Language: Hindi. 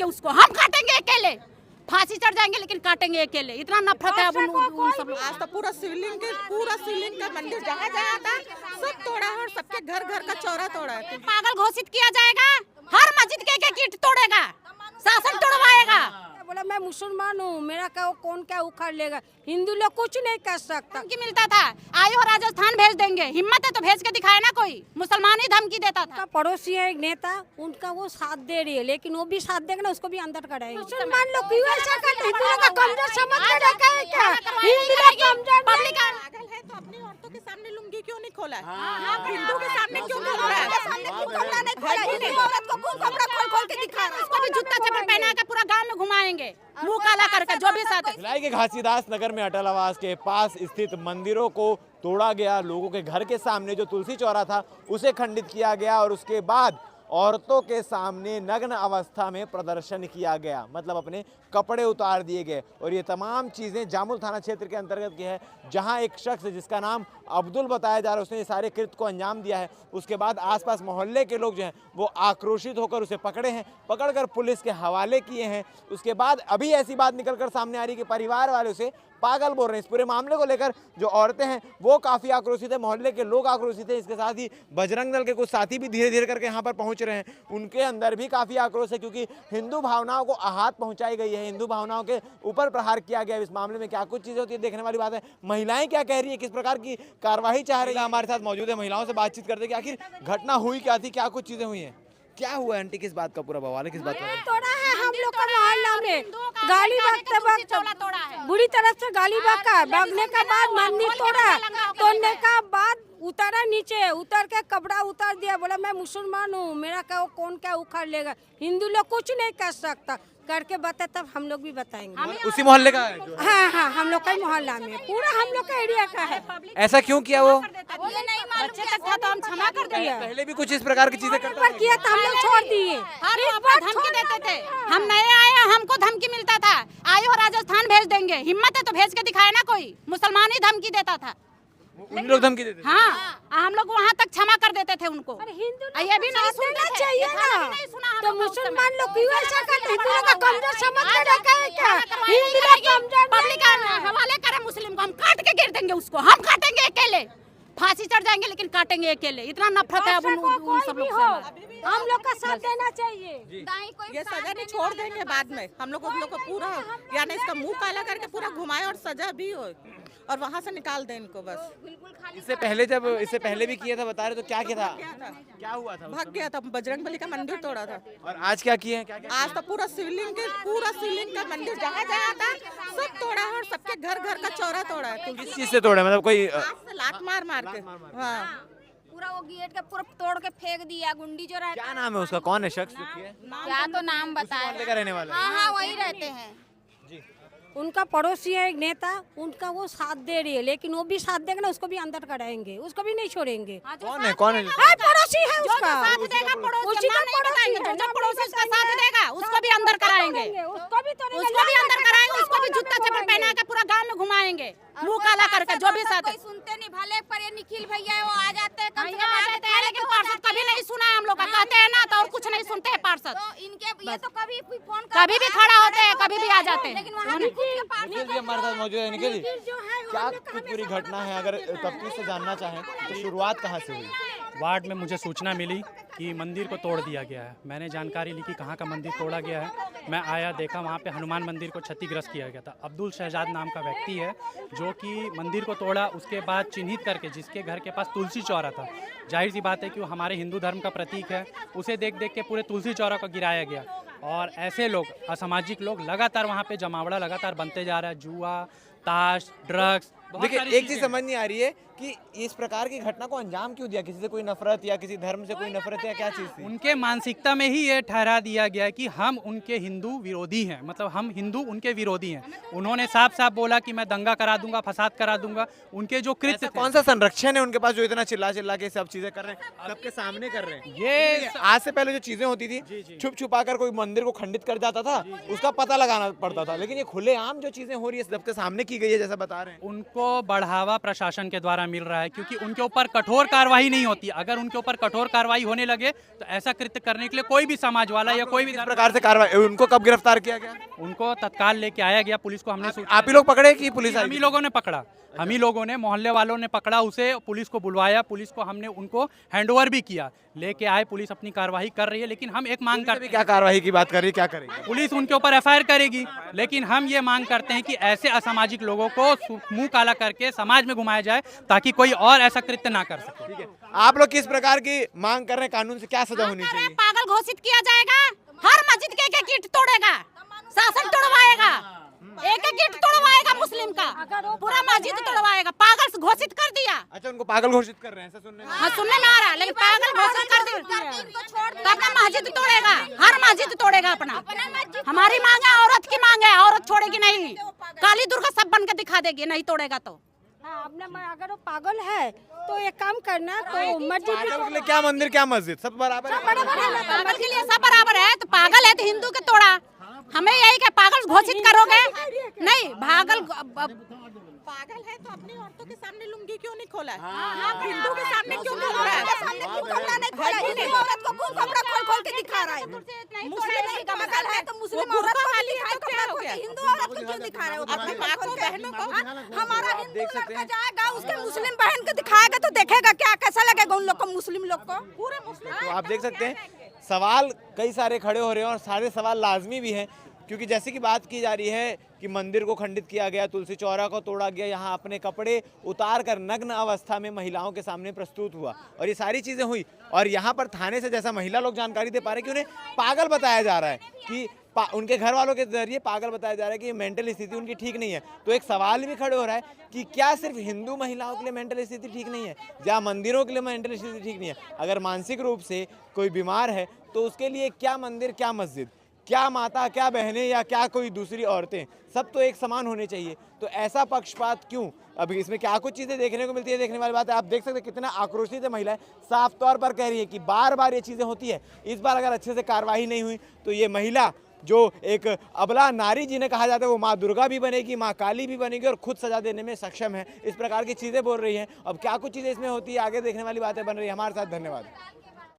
देंगे उसको, हम काटेंगे अकेले, फांसी चढ़ जाएंगे लेकिन काटेंगे अकेले। इतना नफरत है अब उन सब लोग। आज तो पूरा शिवलिंग का मंदिर जहाँ जहाँ था सब तोड़ा है और सबके घर घर का चौरा तोड़ा है। पागल घोषित किया जाएगा, हर मस्जिद के एक ईंट तोड़ेगा, शासन तोड़वाएगा। बोला मैं मुसलमान हूँ, मेरा क्या कौन क्या उखाड़ लेगा, हिंदू लोग कुछ नहीं कर सकता। धमकी मिलता था, आयो राजस्थान भेज देंगे, हिम्मत है तो भेज के दिखाए ना कोई। मुसलमान ही धमकी देता था। पड़ोसी है एक नेता, उनका वो साथ दे रही है, लेकिन वो भी साथ देगा ना, उसको भी अंदर कराएंगे। मुसलमान लोग क्यों ऐसा करते हैं? हिंदुओं का कमजोर समझ के रखा है क्या? हिंदू लोग कमजोर पब्लिक पागल है तो अपनी औरतों के सामने लुंगी क्यों नहीं खोला है? हिंदू के सामने क्यों नहीं खोला है? खोल के दिखा, उसको भी जूता चप्पल पहना के पूरा गांव में घुमाएंगे, मुंह काला करके, जो भी साथ है। भिलाई के घासीदास नगर में अटल आवास के पास स्थित मंदिरों को तोड़ा गया। लोगों के घर के सामने जो तुलसी चौरा था उसे खंडित किया गया और उसके बाद औरतों के सामने नग्न अवस्था में प्रदर्शन किया गया, मतलब अपने कपड़े उतार दिए गए। और ये तमाम चीज़ें जामुल थाना क्षेत्र के अंतर्गत की है, जहां एक शख्स जिसका नाम अब्दुल बताया जा रहा है, उसने ये सारे कृत्य को अंजाम दिया है। उसके बाद आसपास मोहल्ले के लोग जो हैं वो आक्रोशित होकर उसे पकड़े हैं, पकड़कर पुलिस के हवाले किए हैं। उसके बाद अभी ऐसी बात निकलकर सामने आ रही है कि परिवार वाले उसे पागल बोल रहे हैं। इस पूरे मामले को लेकर जो औरतें हैं वो काफ़ी आक्रोशित है, मोहल्ले के लोग आक्रोशित हैं। इसके साथ ही बजरंग दल के कुछ साथी भी धीरे धीरे करके यहाँ पर पहुँच रहे हैं, उनके अंदर भी काफ़ी आक्रोश है, क्योंकि हिंदू भावनाओं को आहत पहुँचाई गई है, हिंदू भावनाओं के ऊपर प्रहार किया गया है। इस मामले में क्या कुछ चीज़ें होती है देखने वाली बात है। महिलाएं क्या कह रही है, किस प्रकार की कार्रवाई चाह रही है, हमारे साथ मौजूद है। महिलाओं से बातचीत करते कि आखिर घटना हुई क्या थी, क्या कुछ चीज़ें हुई हैं, क्या हुआ आंटी, किस बात का पूरा बवाल है, किस बात का? तोड़ा है हम लोग का मोहल्ला में, गाली बकते वक्त बुरी तरह से गाली बका, भागने के बाद मंदिर तोड़ा, तोड़ने का बाद उतारा नीचे, उतर के कपड़ा उतार दिया, बोला मैं मुसलमान हूँ, मेरा क्या कौन क्या उखाड़ लेगा, हिंदू लोग कुछ नहीं कर सकता। करके बता तब हम लोग भी बताएंगे। उसी मोहल्ले का है? हाँ हाँ, हम लोग का मोहल्ला में, पूरा हम लोग का एरिया का है। ऐसा क्यों किया वो? बच्चे तक था तो हम क्षमा कर दिया, पहले भी कुछ इस प्रकार की चीजें करता पर किया तो हम लोग छोड़ दिए। हर बार धमकी देते थे, हम नए आए, हमको धमकी मिलता था, आयो राजस्थान भेज देंगे, हिम्मत है तो भेज के दिखाए ना कोई। मुसलमान ही धमकी देता था, उन लोग धमकी देते थे? हाँ, हम लोग वहाँ तक क्षमा कर देते थे उनको। ये भी नहीं सुनना चाहिए ना, तो मुसलमान लोग क्यों ऐसा करते हैं? हिंदुओं का कमजोर समझ के रखा है क्या? हिंदू लोग कमजोर पब्लिक हवाले करे मुस्लिम को, हम काट के गिर देंगे उसको, हम काटेंगे अकेले, फांसी चढ़ जाएंगे लेकिन काटेंगे अकेले। इतना नफरत है अब उन सब लोग से। हम लोग का साथ देना चाहिए। ये सजा नहीं छोड़ देंगे बाद में, हम लोग को पूरा यानी इसका मुंह काला करके पूरा घुमाए और सजा भी हो और वहाँ से निकाल दें इनको बस। इससे पहले भी किया था बता रहे, तो क्या किया था, क्या हुआ था? भाग गया था, बजरंग बली का मंदिर तोड़ा था। और आज क्या किए हैं, क्या आज तो पूरा शिवलिंग का मंदिर जहाँ जहाँ था सब तोड़ा है और सबके घर घर का चौरा तोड़ा है। किस चीज से तोड़ा, मतलब कोई लात मार के? हाँ, पूरा वो गेट का पूरा तोड़ के फेंक दिया। गुंडी जो रहता क्या नाम है उसका, कौन है शख्स जो किया? क्या तो नाम बताया, का रहने वाला है? हाँ हाँ वही रहते हैं। उनका पड़ोसी है एक नेता, उनका वो साथ दे रही है, लेकिन वो भी साथ देगा ना, उसको भी अंदर कराएंगे, उसको भी नहीं छोड़ेंगे। कौन है, कौन है? पड़ोसी है उसका, साथ देगा पड़ोसी, उसी का पड़ोसी है, जो पड़ोसी उसका साथ देगा उसको भी अंदर कराएंगे, उसको भी अंदर कराएंगे, उसको भी जूता चप्पल पहना के पूरा गांव में घुमाएंगे, मुंह काला करके, जो भी साथ है। सुनते नहीं भले, पर ये निखिल भैया है वो आ जाते हैं, कम से कम आ जाते हैं, लेकिन पार्षद कभी नहीं सुना है हम लोग का, कहते हैं ना तो और कुछ नहीं सुनते हैं पार्षद। तो इनके ये तो कभी फोन कभी भी खड़ा होते हैं, कभी भी आ जाते हैं। लेकिन वहाँ के पार्षद हमारे साथ मौजूद है। निखिल जी, क्या कुछ पूरी घटना है, अगर तफ्तीश से जानना चाहें तो शुरुआत कहाँ से हुई? वार्ड में मुझे सूचना मिली कि मंदिर को तोड़ दिया गया है। मैंने जानकारी ली कि कहाँ का मंदिर तोड़ा गया है। मैं आया, देखा वहाँ पे हनुमान मंदिर को क्षतिग्रस्त किया गया था। अब्दुल शहजाद नाम का व्यक्ति है जो कि मंदिर को तोड़ा, उसके बाद चिन्हित करके जिसके घर के पास तुलसी चौरा था, जाहिर सी बात है कि वो हमारे हिंदू धर्म का प्रतीक है, उसे देख देख के पूरे तुलसी चौरा को गिराया गया। और ऐसे लोग, असामाजिक लोग लगातार वहाँ पे जमावड़ा लगातार बनते जा रहा है, जुआ, ताश, ड्रग्स। देखिए, एक चीज समझ नहीं आ रही है कि इस प्रकार की घटना को अंजाम क्यों दिया, किसी से कोई नफरत या किसी धर्म से कोई नफरत या क्या चीज थी? उनके मानसिकता में ही ये ठहरा दिया गया कि हम उनके हिंदू विरोधी हैं, मतलब हम हिंदू उनके विरोधी हैं। उन्होंने साफ साफ बोला कि मैं दंगा करा दूंगा, फसाद करा दूंगा। उनके जो कृत्य, कौन सा संरक्षण है उनके पास जो इतना चिल्ला चिल्ला के सब चीजें कर रहे हैं, सबके सामने कर रहे हैं? ये आज से पहले जो चीजें होती थी, छुप छुपा कर कोई मंदिर को खंडित कर जाता था, उसका पता लगाना पड़ता था, लेकिन ये खुलेआम जो चीजें हो रही है सबके सामने की गई है, जैसा बता रहे हैं। उनको बढ़ावा प्रशासन के द्वारा सहारा मिल रहा है, क्योंकि उनके ऊपर कठोर कार्रवाई नहीं होती। अगर उनके ऊपर कठोर कार्रवाई होने लगे तो ऐसा कृत्य करने के लिए कोई भी समाज वाला या कोई भी इस प्रकार से कार्रवाई, उनको कब गिरफ्तार किया गया? उनको तत्काल लेके आया गया, पुलिस को हमने आप ही लोग पकड़े कि पुलिस आई? हम ही लोगों ने पकड़ा, हम ही लोगों ने, मोहल्ले वालों ने पकड़ा उसे, पुलिस को बुलवाया, पुलिस को हमने उनको हैंडओवर भी किया, लेके आए, पुलिस अपनी कार्रवाई कर रही है। लेकिन हम एक मांग करते हैं, क्या कार्रवाई की बात कर रही है, क्या करेगी पुलिस उनके ऊपर एफआईआर करेगी, लेकिन हम ये मांग करते हैं कि ऐसे असामाजिक लोगों को मुंह काला करके समाज में घुमाया जाए ताकि कोई और ऐसा कृत्य ना कर सके। आप लोग किस प्रकार की मांग कर रहे हैं? कानून से क्या सजा होनी चाहिए? पागल घोषित किया जाएगा, हर मस्जिद के एक ईंट तोड़ेगा, शासन तोड़वाएगा, एक ईंट तोड़वाएगा मुस्लिम का, पूरा मस्जिद तोड़वाएगा, पागल घोषित कर दिया। अच्छा, उनको पागल घोषित कर रहे हैं, ऐसा सुनने में? हाँ, सुनने में आ रहा है, लेकिन पागल घोषित कर दिया तो अपना मस्जिद तोड़ेगा, हर मस्जिद तोड़ेगा अपना। हमारी मांग है, औरत की मांग है, औरत छोड़ेगी नहीं, काली दुर्गा सब बन के दिखा देगी, नहीं तोड़ेगा तो। अगर वो पागल है तो एक काम करना, तो मस्जिद पागल के लिए क्या मंदिर क्या मस्जिद, सब बराबर है। पागल के लिए सब बराबर है, तो पागल है तो हिंदू के तोड़ा, हमें यही क्या पागल घोषित करोगे? नहीं, पागल है तो अपनी औरतों के सामने लुंगी क्यों नहीं खोला है? हिंदू के सामने क्यों नहीं खोला है? औरत को खूब कपड़ा खोल खोल के दिखा रहा है। मुस्लिम का पागल है तो मुस्लिम औरत को वाली है तो क्या हो गया? हिंदू औरत को क्यों दिखा रहे हो? अपनी माँ को, बहनों को, हमारा हिंदू लड़का जाएगा, उसके मुस्लिम बहन को दिखाएगा तो देखेगा क्या, कैसा लगेगा उन लोग को, मुस्लिम लोग को। पूरे मुस्लिम तो आप देख सकते हैं सवाल कई सारे खड़े हो रहे हैं और सारे सवाल लाजमी भी हैं, क्योंकि जैसे कि बात की जा रही है कि मंदिर को खंडित किया गया, तुलसी चौरा को तोड़ा गया, यहाँ अपने कपड़े उतार कर नग्न अवस्था में महिलाओं के सामने प्रस्तुत हुआ और ये सारी चीज़ें हुई। और यहाँ पर थाने से जैसा महिला लोग जानकारी दे पा रहे हैं कि उन्हें पागल बताया जा रहा है, कि उनके घर वालों के जरिए पागल बताया जा रहा है कि मेंटल स्थिति उनकी ठीक नहीं है। तो एक सवाल भी खड़े हो रहा है कि क्या सिर्फ हिंदू महिलाओं के लिए मेंटल स्थिति ठीक नहीं है, या मंदिरों के लिए मेंटल स्थिति ठीक नहीं है? अगर मानसिक रूप से कोई बीमार है तो उसके लिए क्या मंदिर क्या मस्जिद, क्या माता क्या बहनें या क्या कोई दूसरी औरतें, सब तो एक समान होने चाहिए। तो ऐसा पक्षपात क्यों? अभी इसमें क्या कुछ चीज़ें देखने को मिलती है, देखने वाली बात है। आप देख सकते हैं कितना आक्रोशित है महिलाएं, साफ तौर पर कह रही है कि बार बार ये चीज़ें होती है, इस बार अगर अच्छे से कार्रवाई नहीं हुई तो ये महिला जो एक अबला नारी जिन्हें कहा जाता है वो माँ दुर्गा भी बनेगी, माँ काली भी बनेगी और खुद सजा देने में सक्षम है। इस प्रकार की चीज़ें बोल रही हैं। अब क्या कुछ चीज़ें इसमें होती है, आगे देखने वाली बातें बन रही है। हमारे साथ धन्यवाद।